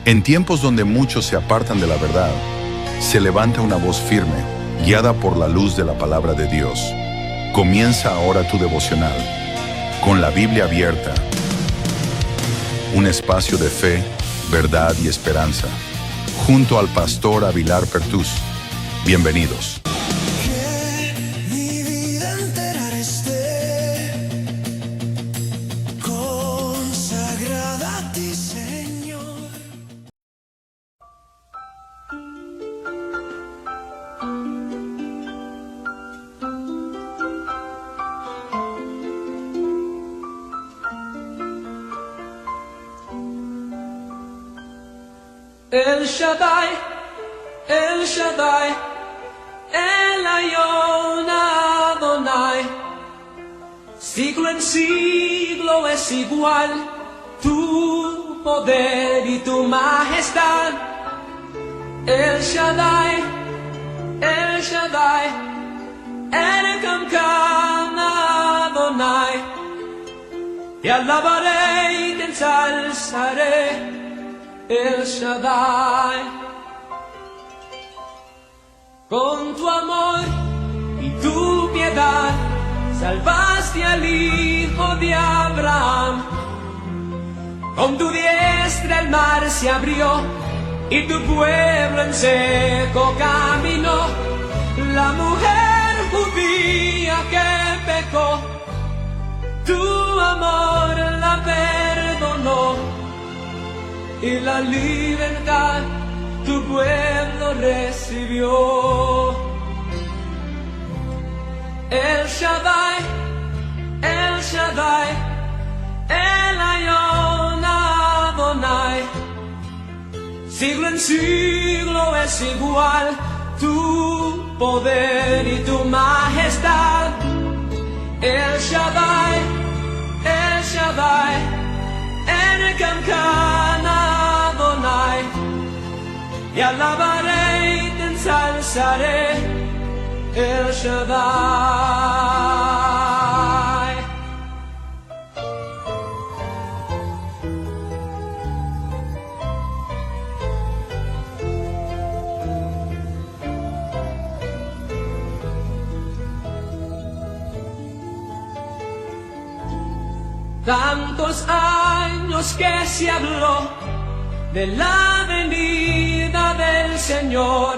En tiempos donde muchos se apartan de la verdad, se levanta una voz firme, guiada por la luz de la palabra de Dios. Comienza ahora tu devocional, con la Biblia abierta, un espacio de fe, verdad y esperanza, junto al pastor Avilar Pertús. Bienvenidos. El Shaddai, El Shaddai, El Elyon Adonai. Siglo en siglo es igual tu poder y tu majestad. El Shaddai, El Shaddai, El Kamkan Adonai. Te alabaré y te ensalzaré, El Shaddai. Con tu amor y tu piedad salvaste al hijo de Abraham. Con tu diestra el mar se abrió y tu pueblo en seco caminó. La mujer judía que pecó, tu amor la perdonó. Y la libertad tu pueblo recibió. El Shaddai, El Shaddai, El Elyon Adonai. Siglo en siglo es igual tu poder y tu majestad. El Shaddai, El Shaddai, El Kamkan Adonai. Y alabaré y te ensalzaré, El Shaddai. Tantos años que se habló de la venida del Señor.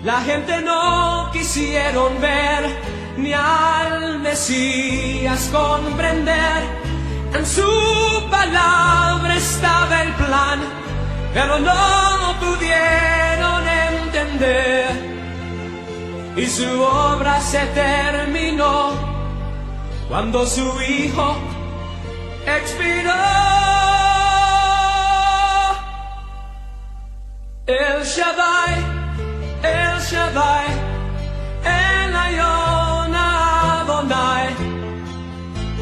La gente no quisieron ver ni al Mesías comprender. En su palabra estaba el plan, pero no pudieron entender. Y su obra se terminó cuando su hijo expiró. El Shaddai, El Shaddai, El Elyon Adonai.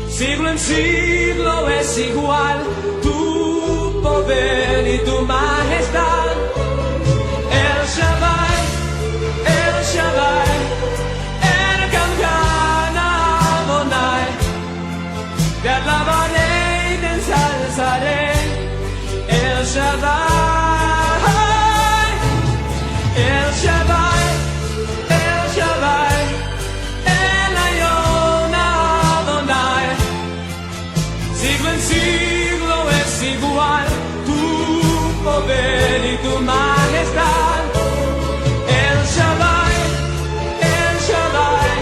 Siglo en siglo es igual tu poder y tu majestad. El Shaddai, El Shaddai, El Kamkan Adonai. Te alabaré y te ensalzaré, El Shaddai. El Shaddai, El Shaddai, El Elyon Adonai. Siglo en siglo es igual tu poder y tu majestad. El Shaddai, El Shaddai,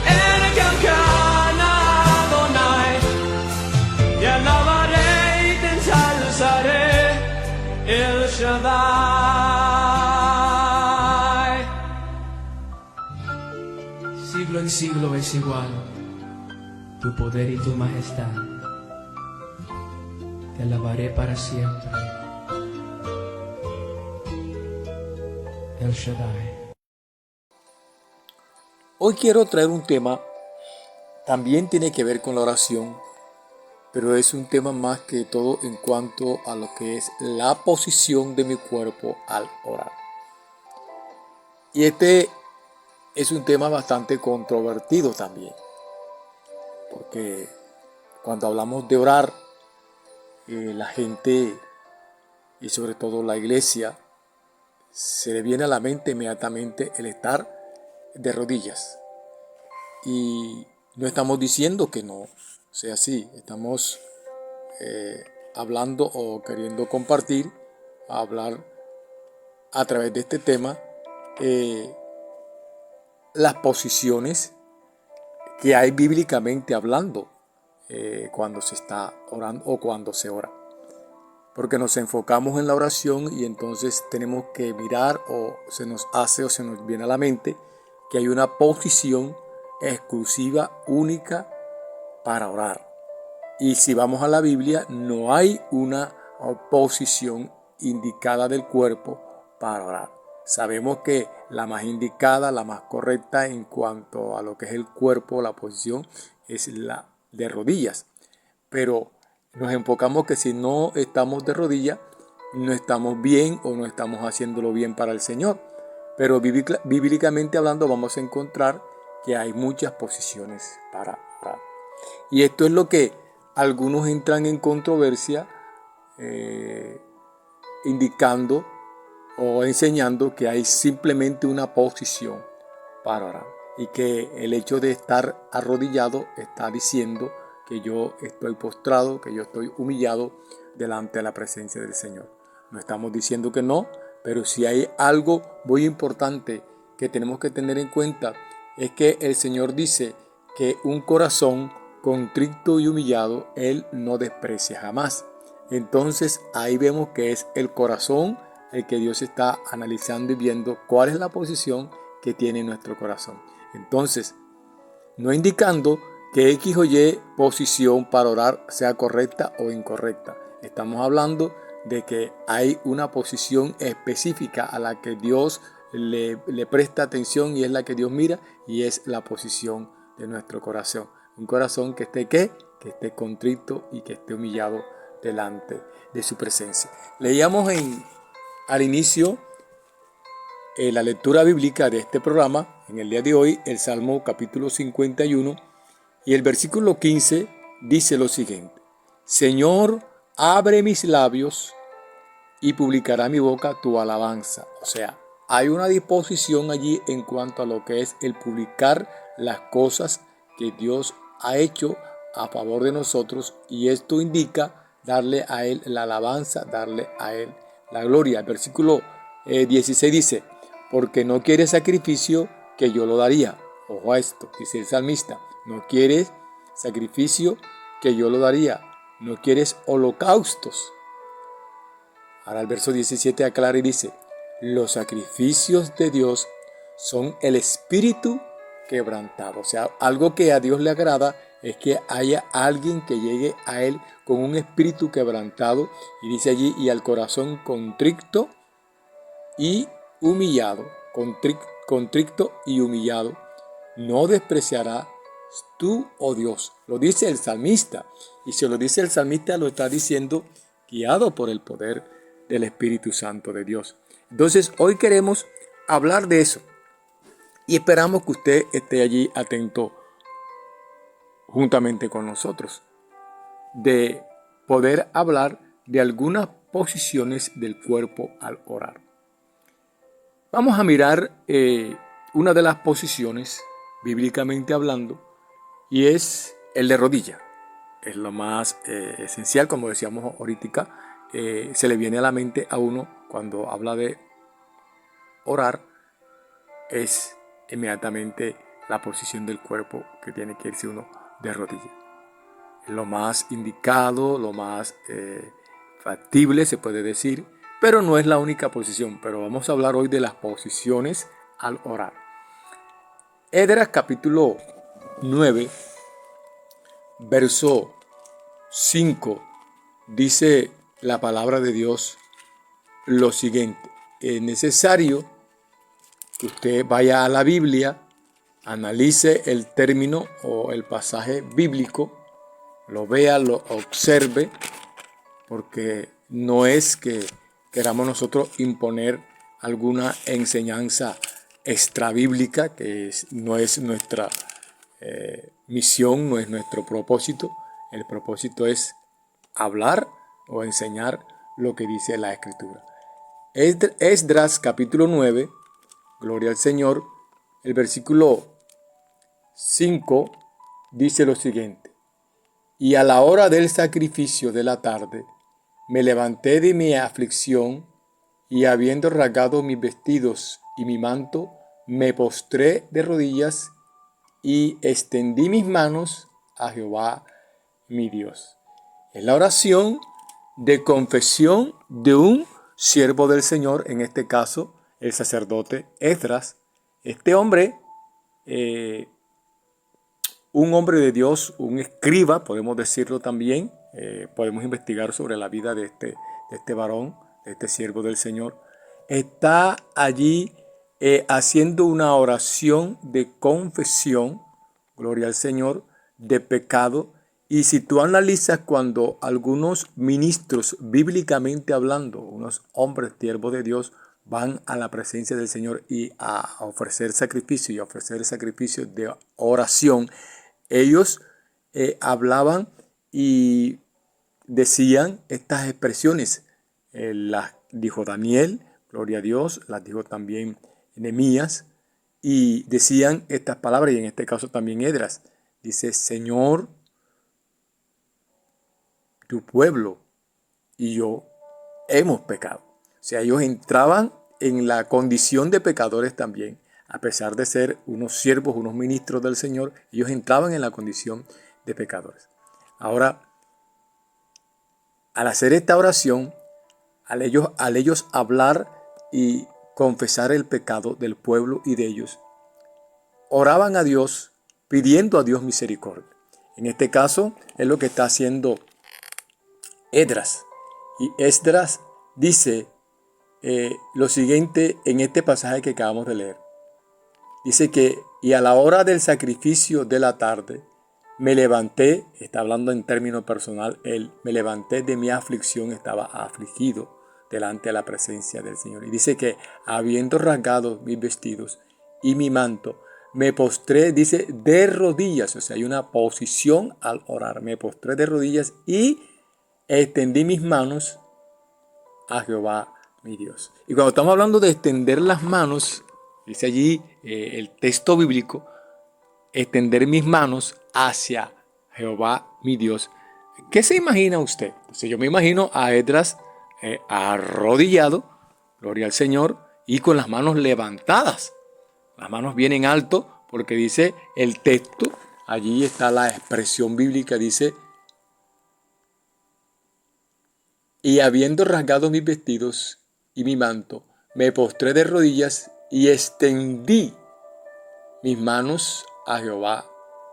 El Kamkan Adonai. Te alabaré y te ensalzaré, El Shaddai. Siglo en siglo es igual tu poder y tu majestad. Te alabaré para siempre, El Shaddai. Hoy quiero traer un tema, también tiene que ver con la oración, pero es un tema más que todo en cuanto a lo que es la posición de mi cuerpo al orar. Y este es un tema bastante controvertido también, porque cuando hablamos de orar, la gente y sobre todo la iglesia, se le viene a la mente inmediatamente el estar de rodillas. Y no estamos diciendo que no sea así, estamos hablando o queriendo compartir, hablar a través de este tema, las posiciones que hay bíblicamente hablando cuando se está orando o cuando se ora. Porque nos enfocamos en la oración y entonces tenemos que mirar o se nos hace o se nos viene a la mente que hay una posición exclusiva, única para orar. Y si vamos a la Biblia, no hay una posición indicada del cuerpo para orar. Sabemos que la más indicada, la más correcta en cuanto a lo que es el cuerpo, la posición, es la de rodillas. Pero nos enfocamos que si no estamos de rodillas, no estamos bien o no estamos haciéndolo bien para el Señor. Pero bíblicamente hablando vamos a encontrar que hay muchas posiciones para orar. Y esto es lo que algunos entran en controversia indicando o enseñando que hay simplemente una posición para orar. Y que el hecho de estar arrodillado está diciendo que yo estoy postrado, que yo estoy humillado delante de la presencia del Señor. No estamos diciendo que no, pero si hay algo muy importante que tenemos que tener en cuenta, es que el Señor dice que un corazón contrito y humillado Él no desprecia jamás. Entonces ahí vemos que es el corazón el que Dios está analizando y viendo cuál es la posición que tiene nuestro corazón. Entonces, no indicando que X o Y posición para orar sea correcta o incorrecta. Estamos hablando de que hay una posición específica a la que Dios le presta atención y es la que Dios mira, y es la posición de nuestro corazón. Un corazón que esté ¿qué? Que esté contrito y que esté humillado delante de su presencia. Leíamos al inicio la lectura bíblica de este programa, en el día de hoy, el Salmo capítulo 51, y el versículo 15 dice lo siguiente: Señor, abre mis labios y publicará mi boca tu alabanza. O sea, hay una disposición allí en cuanto a lo que es el publicar las cosas que Dios ha hecho a favor de nosotros, y esto indica darle a Él la alabanza, darle a Él la gloria. El versículo 16 dice: porque no quieres sacrificio que yo lo daría. Ojo a esto, dice el salmista: no quieres sacrificio que yo lo daría, no quieres holocaustos. Ahora el verso 17 aclara y dice: los sacrificios de Dios son el espíritu quebrantado. O sea, algo que a Dios le agrada es que haya alguien que llegue a Él con un espíritu quebrantado, y dice allí: y al corazón contrito y humillado, contrito y humillado, no despreciarás tú, oh Dios. Lo dice el salmista, y si lo dice el salmista, lo está diciendo guiado por el poder del Espíritu Santo de Dios. Entonces hoy queremos hablar de eso, y esperamos que usted esté allí atento juntamente con nosotros, de poder hablar de algunas posiciones del cuerpo al orar. Vamos a mirar una de las posiciones, bíblicamente hablando, y es el de rodilla. Es lo más esencial, como decíamos ahorita, se le viene a la mente a uno cuando habla de orar, es inmediatamente la posición del cuerpo que tiene que irse uno de rodilla. Es lo más indicado, lo más factible, se puede decir, pero no es la única posición. Pero vamos a hablar hoy de las posiciones al orar. Esdras capítulo 9, verso 5, dice la palabra de Dios lo siguiente: es necesario que usted vaya a la Biblia, analice el término o el pasaje bíblico, lo vea, lo observe, porque no es que queramos nosotros imponer alguna enseñanza extrabíblica, que no es nuestra misión, no es nuestro propósito. El propósito es hablar o enseñar lo que dice la Escritura. Esdras capítulo 9, gloria al Señor, el versículo 5 dice lo siguiente: y a la hora del sacrificio de la tarde, me levanté de mi aflicción y habiendo rasgado mis vestidos y mi manto, me postré de rodillas y extendí mis manos a Jehová mi Dios. Es la oración de confesión de un siervo del Señor, en este caso el sacerdote Esdras. Este hombre, un hombre de Dios, un escriba, podemos decirlo también, podemos investigar sobre la vida de este varón, de este siervo del Señor. Está allí haciendo una oración de confesión, gloria al Señor, de pecado. Y si tú analizas cuando algunos ministros, bíblicamente hablando, unos hombres siervos de Dios, van a la presencia del Señor y a ofrecer sacrificio y a ofrecer sacrificio de oración, ellos hablaban y decían estas expresiones. Las dijo Daniel, gloria a Dios, las dijo también Nehemías, y decían estas palabras, y en este caso también Esdras. Dice: Señor, tu pueblo y yo hemos pecado. O sea, ellos entraban en la condición de pecadores también. A pesar de ser unos siervos, unos ministros del Señor, ellos entraban en la condición de pecadores. Ahora, al hacer esta oración, al ellos hablar y confesar el pecado del pueblo y de ellos, oraban a Dios pidiendo a Dios misericordia. En este caso es lo que está haciendo Esdras. Y Esdras dice lo siguiente en este pasaje que acabamos de leer. Dice que, y a la hora del sacrificio de la tarde, me levanté, está hablando en términos personal, me levanté de mi aflicción, estaba afligido delante de la presencia del Señor. Y dice que, habiendo rasgado mis vestidos y mi manto, me postré, dice, de rodillas. O sea, hay una posición al orar. Me postré de rodillas y extendí mis manos a Jehová mi Dios. Y cuando estamos hablando de extender las manos, dice allí el texto bíblico, extender mis manos hacia Jehová mi Dios. ¿Qué se imagina usted? Entonces yo me imagino a Esdras arrodillado, gloria al Señor, y con las manos levantadas. Las manos bien en alto, porque dice el texto, allí está la expresión bíblica, dice: y habiendo rasgado mis vestidos y mi manto, me postré de rodillas y extendí mis manos a Jehová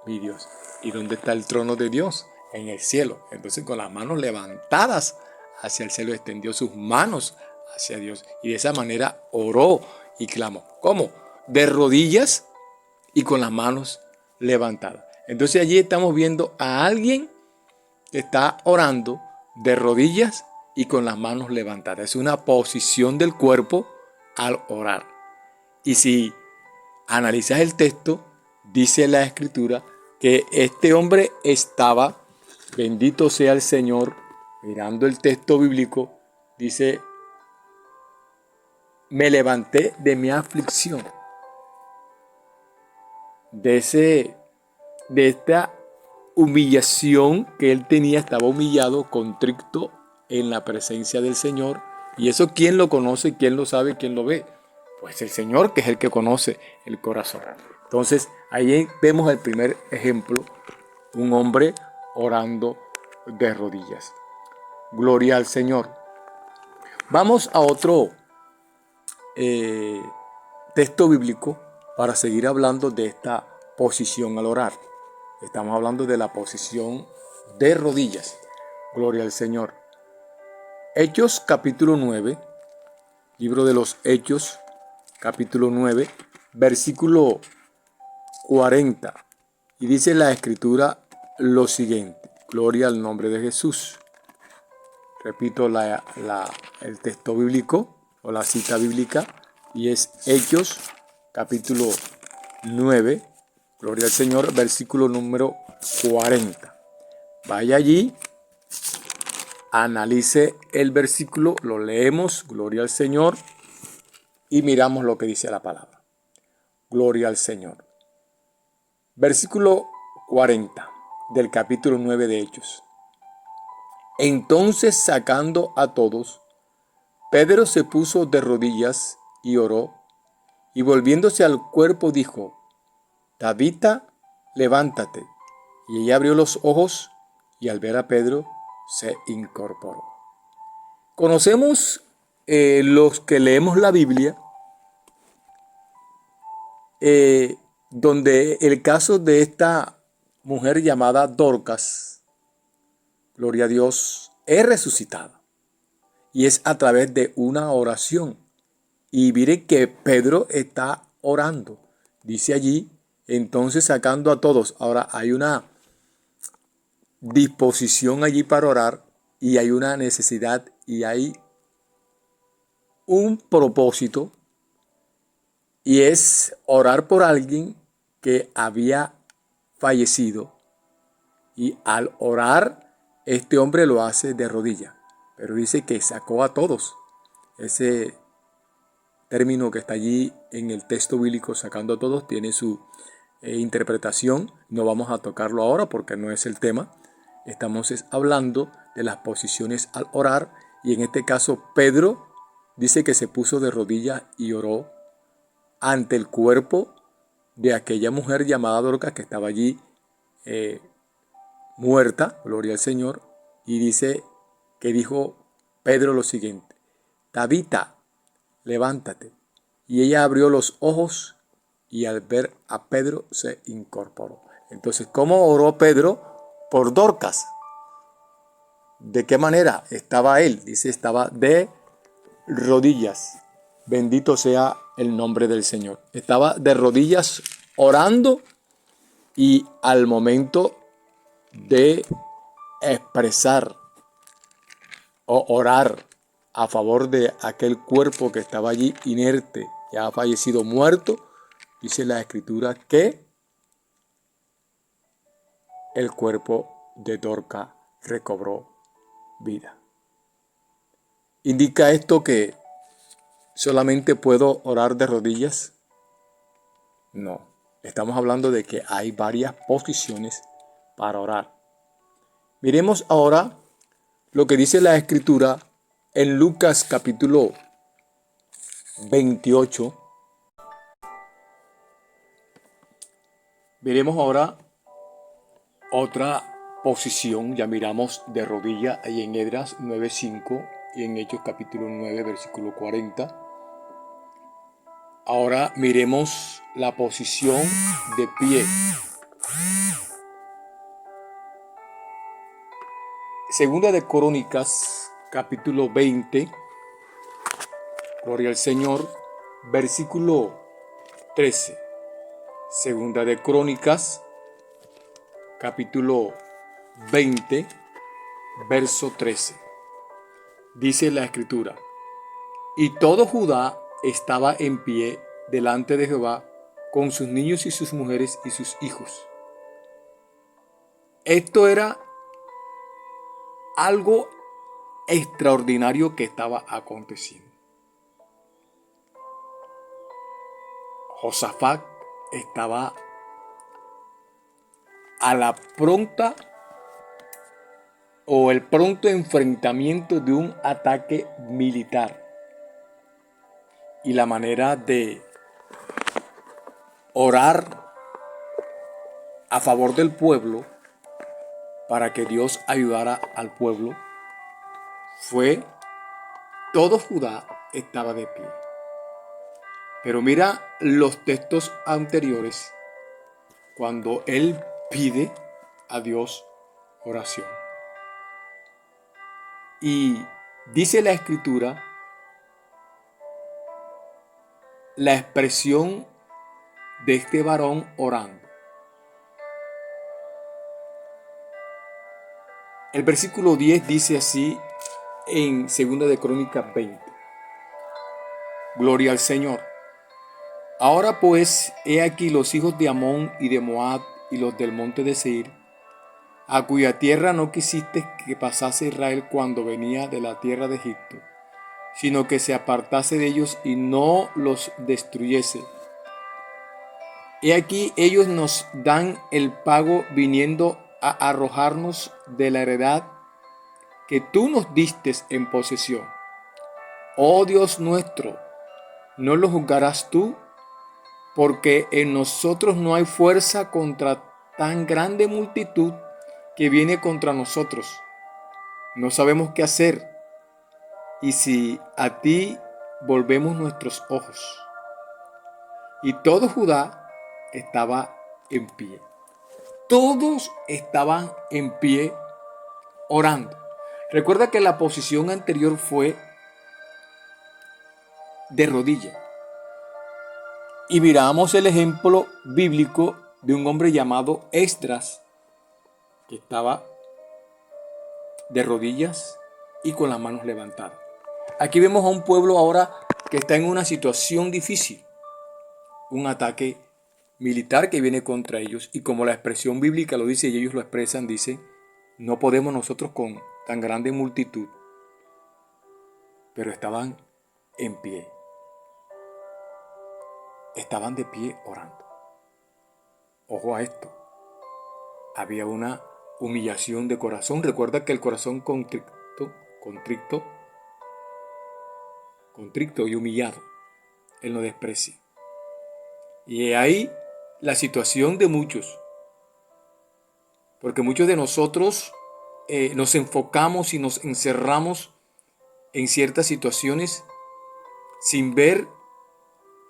mi Dios. ¿Y dónde está el trono de Dios? En el cielo. Entonces, con las manos levantadas hacia el cielo, extendió sus manos hacia Dios. Y de esa manera oró y clamó. ¿Cómo? De rodillas y con las manos levantadas. Entonces allí estamos viendo a alguien que está orando de rodillas y con las manos levantadas. Es una posición del cuerpo al orar. Y si analizas el texto, dice la Escritura que este hombre estaba, bendito sea el Señor, mirando el texto bíblico, dice: me levanté de mi aflicción, de esta humillación que él tenía. Estaba humillado, contrito en la presencia del Señor. Y eso, ¿quién lo conoce? ¿Quién lo sabe? ¿Quién lo ve? Pues el Señor, que es el que conoce el corazón. Entonces, ahí vemos el primer ejemplo, un hombre orando de rodillas. Gloria al Señor. Vamos a otro texto bíblico para seguir hablando de esta posición al orar. Estamos hablando de la posición de rodillas. Gloria al Señor. Hechos capítulo 9, libro de los Hechos, capítulo 9, versículo 40. Y dice la Escritura lo siguiente: gloria al nombre de Jesús. Repito el texto bíblico o la cita bíblica, y es Hechos capítulo 9, gloria al Señor, versículo número 40. Vaya allí analice el versículo, lo leemos, gloria al Señor, y miramos lo que dice la palabra. Gloria al Señor. Versículo 40 del capítulo 9 de Hechos. Entonces, sacando a todos, Pedro se puso de rodillas y oró, y volviéndose al cuerpo dijo: Tabita, levántate. Y ella abrió los ojos, y al ver a Pedro se incorporó. Conocemos los que leemos la Biblia, donde el caso de esta mujer llamada Dorcas, gloria a Dios, es resucitada. Y es a través de una oración. Y mire que Pedro está orando. Dice allí, entonces sacando a todos. Ahora hay una disposición allí para orar, y hay una necesidad, y hay un propósito, y es orar por alguien que había fallecido. Y al orar, este hombre lo hace de rodillas, pero dice que sacó a todos. Ese término que está allí en el texto bíblico, sacando a todos, tiene su interpretación. No vamos a tocarlo ahora porque no es el tema. Estamos hablando de las posiciones al orar, y en este caso Pedro dice que se puso de rodillas y oró ante el cuerpo de aquella mujer llamada Dorcas, que estaba allí muerta, gloria al Señor, y dice que dijo Pedro lo siguiente: Tabita, levántate. Y ella abrió los ojos, y al ver a Pedro se incorporó. Entonces, ¿cómo oró Pedro por Dorcas? ¿De qué manera estaba él? Dice, estaba de rodillas. Bendito sea el nombre del Señor. Estaba de rodillas orando, y al momento de expresar o orar a favor de aquel cuerpo que estaba allí inerte, ya ha fallecido, muerto, dice la Escritura que el cuerpo de Dorcas recobró vida. ¿Indica esto que solamente puedo orar de rodillas? No, estamos hablando de que hay varias posiciones para orar. Miremos ahora lo que dice la Escritura en Lucas capítulo 28. Veremos ahora otra posición. Ya miramos de rodilla ahí en Esdras 9:5 y en Hechos capítulo 9 versículo 40. Ahora miremos la posición de pie. Segunda de Crónicas capítulo 20, gloria al Señor, versículo 13. Segunda de Crónicas capítulo 20, verso 13. Dice la Escritura: y todo Judá estaba en pie delante de Jehová, con sus niños y sus mujeres y sus hijos. Esto era algo extraordinario que estaba aconteciendo. Josafat estaba a la pronta o el pronto enfrentamiento de un ataque militar, y la manera de orar a favor del pueblo para que Dios ayudara al pueblo fue: todo Judá estaba de pie. Pero mira los textos anteriores cuando él pide a Dios oración. Y dice la Escritura, la expresión de este varón orando. El versículo 10 dice así en 2 de Crónicas 20. Gloria al Señor. Ahora pues, he aquí los hijos de Amón y de Moab y los del monte de Seir a cuya tierra no quisiste que pasase Israel cuando venía de la tierra de Egipto, sino que se apartase de ellos y no los destruyese. He aquí ellos nos dan el pago viniendo a arrojarnos de la heredad que tú nos diste en posesión. Oh Dios nuestro, ¿no lo juzgarás tú? Porque en nosotros no hay fuerza contra tan grande multitud que viene contra nosotros. No sabemos qué hacer, y si a ti volvemos nuestros ojos. Y todo Judá estaba en pie. Todos estaban en pie orando. Recuerda que la posición anterior fue de rodilla. Y miramos el ejemplo bíblico de un hombre llamado Esdras, que estaba de rodillas y con las manos levantadas. Aquí vemos a un pueblo ahora que está en una situación difícil, un ataque militar que viene contra ellos, y como la expresión bíblica lo dice y ellos lo expresan, dice, no podemos nosotros con tan grande multitud, pero estaban en pie, estaban de pie orando. Ojo a esto, había una humillación de corazón. Recuerda que el corazón contrito y humillado, Él no desprecia. Y ahí la situación de muchos, porque muchos de nosotros nos enfocamos y nos encerramos en ciertas situaciones sin ver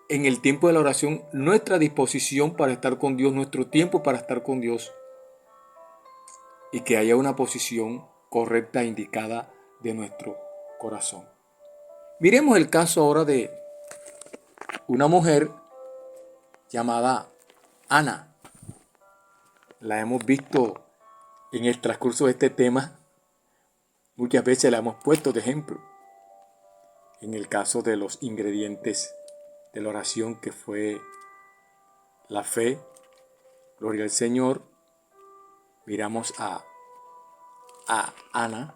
en el tiempo de la oración nuestra disposición para estar con Dios, nuestro tiempo para estar con Dios, y que haya una posición correcta e indicada de nuestro corazón. Miremos el caso ahora de una mujer llamada Ana. La hemos visto en el transcurso de este tema. Muchas veces la hemos puesto de ejemplo. En el caso de los ingredientes de la oración, que fue la fe, gloria al Señor, miramos a Ana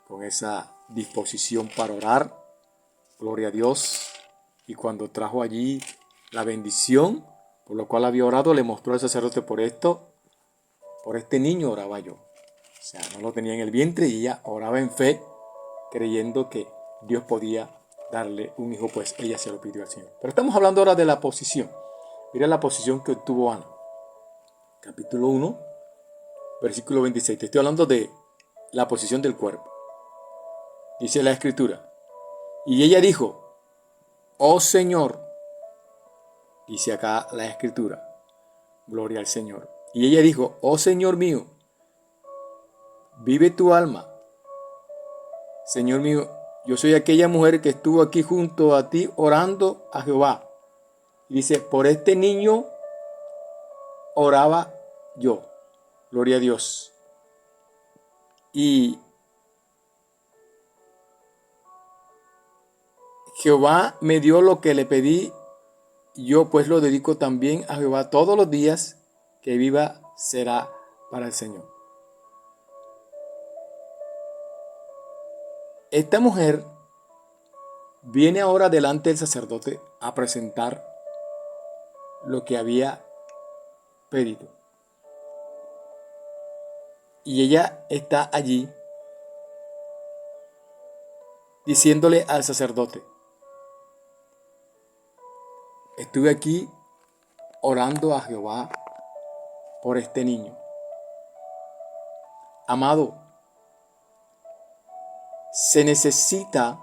con esa disposición para orar, gloria a Dios, y cuando trajo allí la bendición, por lo cual había orado, le mostró al sacerdote: por este niño oraba yo. O sea, no lo tenía en el vientre, y ella oraba en fe, creyendo que Dios podía darle un hijo, pues ella se lo pidió al Señor. Pero estamos hablando ahora de la posición. Mira la posición que obtuvo Ana. Capítulo 1, versículo 26. Te estoy hablando de la posición del cuerpo. Dice la Escritura: y ella dijo: oh Señor, dice acá la Escritura, gloria al Señor. Y ella dijo: oh Señor mío, vive tu alma. Señor mío, yo soy aquella mujer que estuvo aquí junto a ti orando a Jehová. Y dice: por este niño oraba yo. Gloria a Dios. Y Jehová me dio lo que le pedí, yo pues lo dedico también a Jehová. Todos los días que viva será para el Señor. Esta mujer viene ahora delante del sacerdote a presentar lo que había pedido. Y ella está allí diciéndole al sacerdote: estuve aquí orando a Jehová por este niño. Amado, se necesita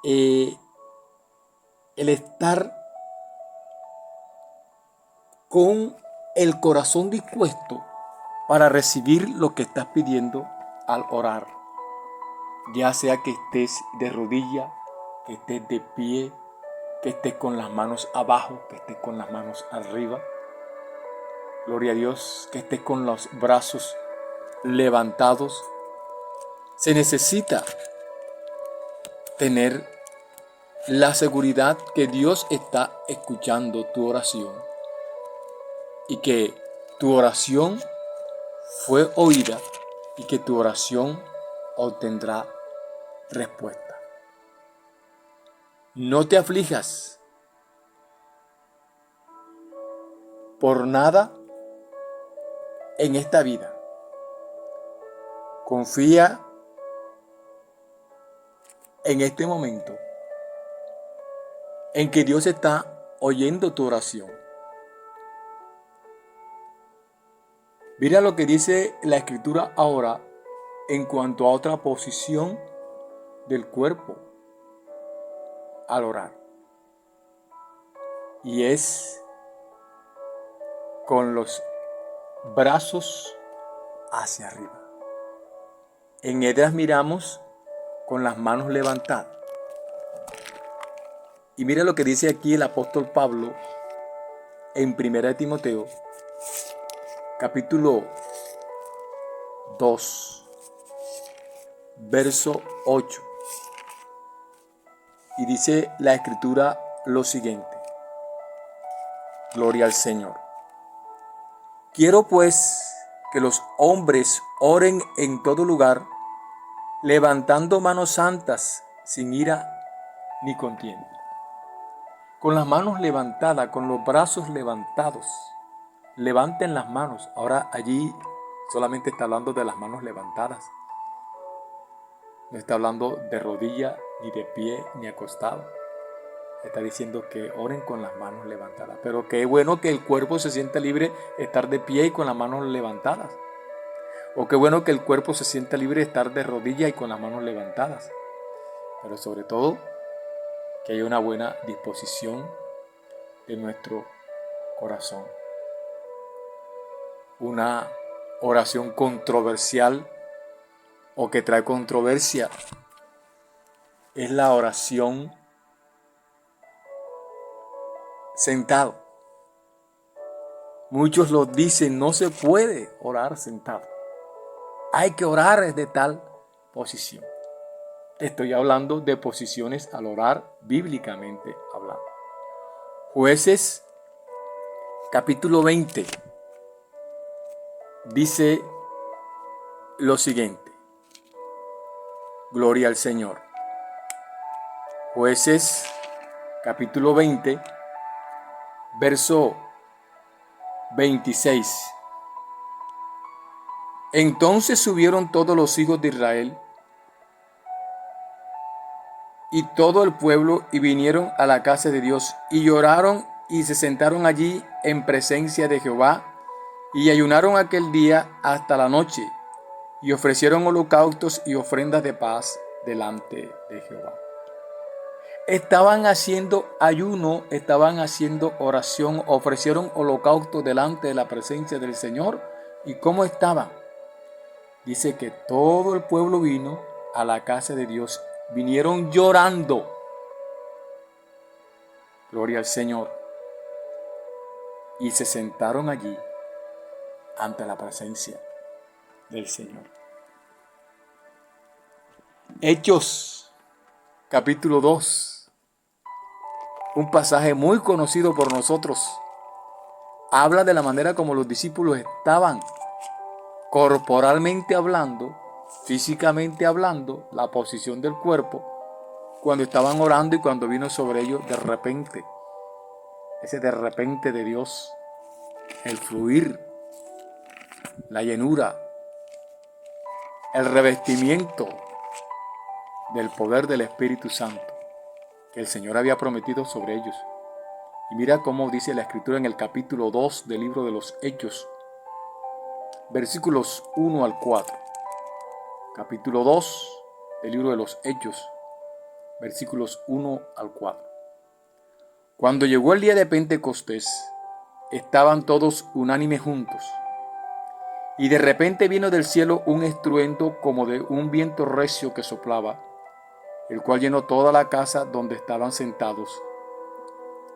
el estar con el corazón dispuesto para recibir lo que estás pidiendo al orar. Ya sea que estés de rodilla, que estés de pie, que estés con las manos abajo, que estés con las manos arriba. Gloria a Dios, que estés con los brazos levantados. Se necesita tener la seguridad que Dios está escuchando tu oración y que tu oración fue oída y que tu oración obtendrá respuesta. No te aflijas por nada en esta vida. Confía en este momento en que Dios está oyendo tu oración. Mira lo que dice la Escritura ahora en cuanto a otra posición del cuerpo al orar. Y es con los brazos hacia arriba. En Esdras miramos con las manos levantadas. Y mira lo que dice aquí el apóstol Pablo en 1 Timoteo, capítulo 2, verso 8. Y dice la Escritura lo siguiente. Gloria al Señor. Quiero pues que los hombres oren en todo lugar, levantando manos santas, sin ira ni contienda. Con las manos levantadas, con los brazos levantados. Levanten las manos. Ahora allí solamente está hablando de las manos levantadas. No está hablando de rodilla, ni de pie, ni acostado. Está diciendo que oren con las manos levantadas. Pero qué bueno que el cuerpo se sienta libre de estar de pie y con las manos levantadas. O qué bueno que el cuerpo se sienta libre de estar de rodilla y con las manos levantadas. Pero sobre todo, que haya una buena disposición de nuestro corazón. Una oración controversial o que trae controversia es la oración sentado. Muchos lo dicen, no se puede orar sentado. Hay que orar desde tal posición. Estoy hablando de posiciones al orar bíblicamente hablando. Jueces, capítulo 20, dice lo siguiente. Gloria al Señor. Jueces, capítulo 20, verso 26. Entonces subieron todos los hijos de Israel y todo el pueblo y vinieron a la casa de Dios y lloraron y se sentaron allí en presencia de Jehová y ayunaron aquel día hasta la noche y ofrecieron holocaustos y ofrendas de paz delante de Jehová. Estaban haciendo ayuno, estaban haciendo oración, ofrecieron holocausto delante de la presencia del Señor. ¿Y cómo estaban? Dice que todo el pueblo vino a la casa de Dios, vinieron llorando. Gloria al Señor. Y se sentaron allí ante la presencia del Señor. Hechos, capítulo 2. Un pasaje muy conocido por nosotros. Habla de la manera como los discípulos estaban corporalmente hablando, físicamente hablando, la posición del cuerpo, cuando estaban orando y cuando vino sobre ellos de repente. Ese de repente de Dios, el fluir, la llenura, el revestimiento del poder del Espíritu Santo que el Señor había prometido sobre ellos. Y mira cómo dice la Escritura en el capítulo 2 del libro de los Hechos, versículos 1 al 4. Capítulo 2 del libro de los Hechos, versículos 1 al 4. Cuando llegó el día de Pentecostés, estaban todos unánimes juntos. Y de repente vino del cielo un estruendo como de un viento recio que soplaba, el cual llenó toda la casa donde estaban sentados.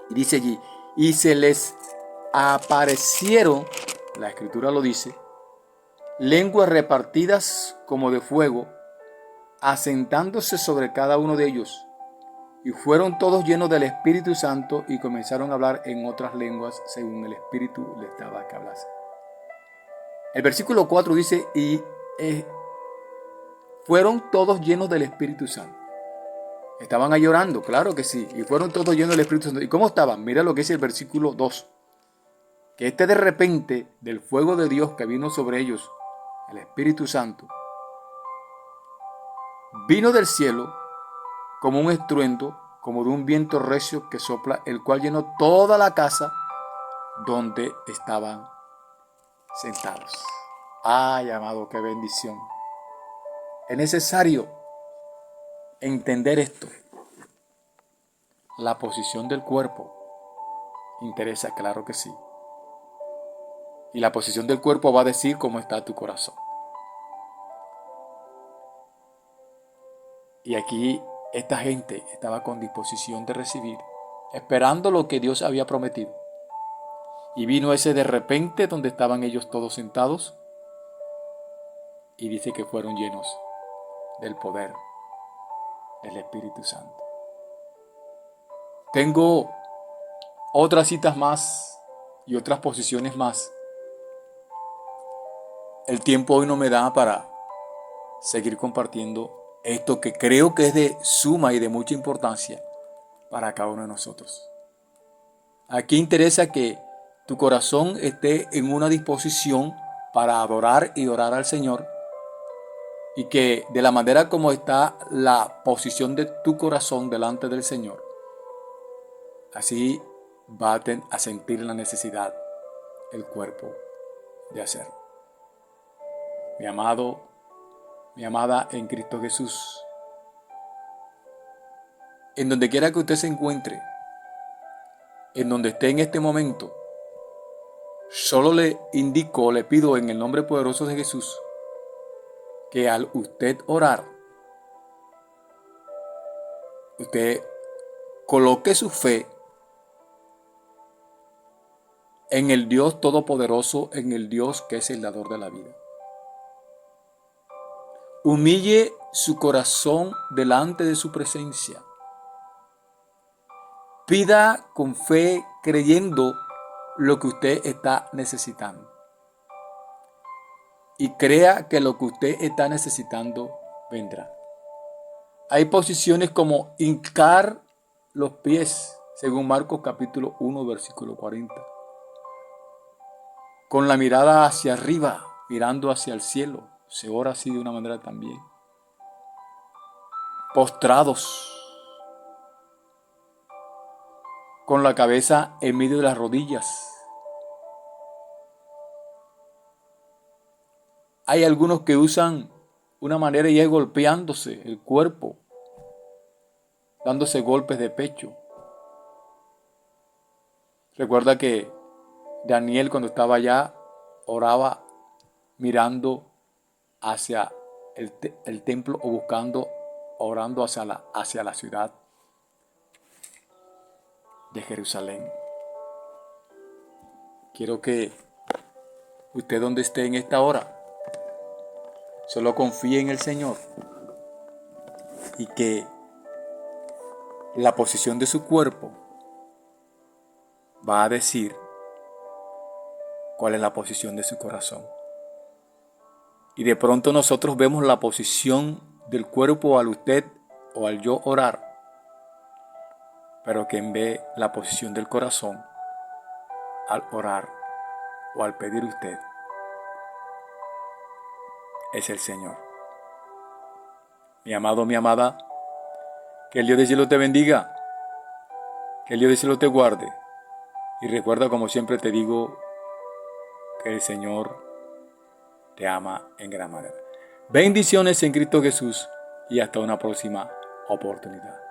Y dice allí, y se les aparecieron, la Escritura lo dice, lenguas repartidas como de fuego, asentándose sobre cada uno de ellos. Y fueron todos llenos del Espíritu Santo y comenzaron a hablar en otras lenguas según el Espíritu les daba que hablase. El versículo 4 dice, y fueron todos llenos del Espíritu Santo. Estaban ahí orando, claro que sí, y fueron todos llenos del Espíritu Santo. ¿Y cómo estaban? Mira lo que dice el versículo 2. Que de repente, del fuego de Dios que vino sobre ellos, el Espíritu Santo, vino del cielo como un estruendo, como de un viento recio que sopla, el cual llenó toda la casa donde estaban sentados. Ay, amado, qué bendición. Es necesario entender esto. La posición del cuerpo interesa, claro que sí. Y la posición del cuerpo va a decir cómo está tu corazón. Y aquí esta gente estaba con disposición de recibir, esperando lo que Dios había prometido. Y vino ese de repente donde estaban ellos todos sentados. Y dice que fueron llenos del poder del Espíritu Santo. Tengo otras citas más y otras posiciones más. El tiempo hoy no me da para seguir compartiendo esto que creo que es de suma y de mucha importancia para cada uno de nosotros. Aquí interesa que tu corazón esté en una disposición para adorar y orar al Señor, y que de la manera como está la posición de tu corazón delante del Señor, así va a sentir la necesidad el cuerpo de hacerlo. Mi amado, mi amada en Cristo Jesús, en donde quiera que usted se encuentre, en donde esté en este momento, solo le indico, le pido en el nombre poderoso de Jesús, que al usted orar, usted coloque su fe en el Dios Todopoderoso, en el Dios que es el dador de la vida. Humille su corazón delante de su presencia. Pida con fe, creyendo lo que usted está necesitando. Y crea que lo que usted está necesitando vendrá. Hay posiciones como hincar los pies, según Marcos capítulo 1, versículo 40. Con la mirada hacia arriba, mirando hacia el cielo. Se ora así de una manera también. Postrados, con la cabeza en medio de las rodillas. Hay algunos que usan una manera y es golpeándose el cuerpo, dándose golpes de pecho. Recuerda que Daniel, cuando estaba allá, oraba mirando hacia el templo, o buscando, orando hacia la ciudad de Jerusalén. Quiero que usted, donde esté en esta hora, solo confíe en el Señor, y que la posición de su cuerpo va a decir cuál es la posición de su corazón. Y de pronto nosotros vemos la posición del cuerpo al usted o al yo orar, pero quien ve la posición del corazón al orar o al pedir usted es el Señor. Mi amado, mi amada, que el Dios del cielo te bendiga, que el Dios del cielo te guarde, y recuerda, como siempre te digo, que el Señor te ama en gran manera. Bendiciones en Cristo Jesús, y hasta una próxima oportunidad.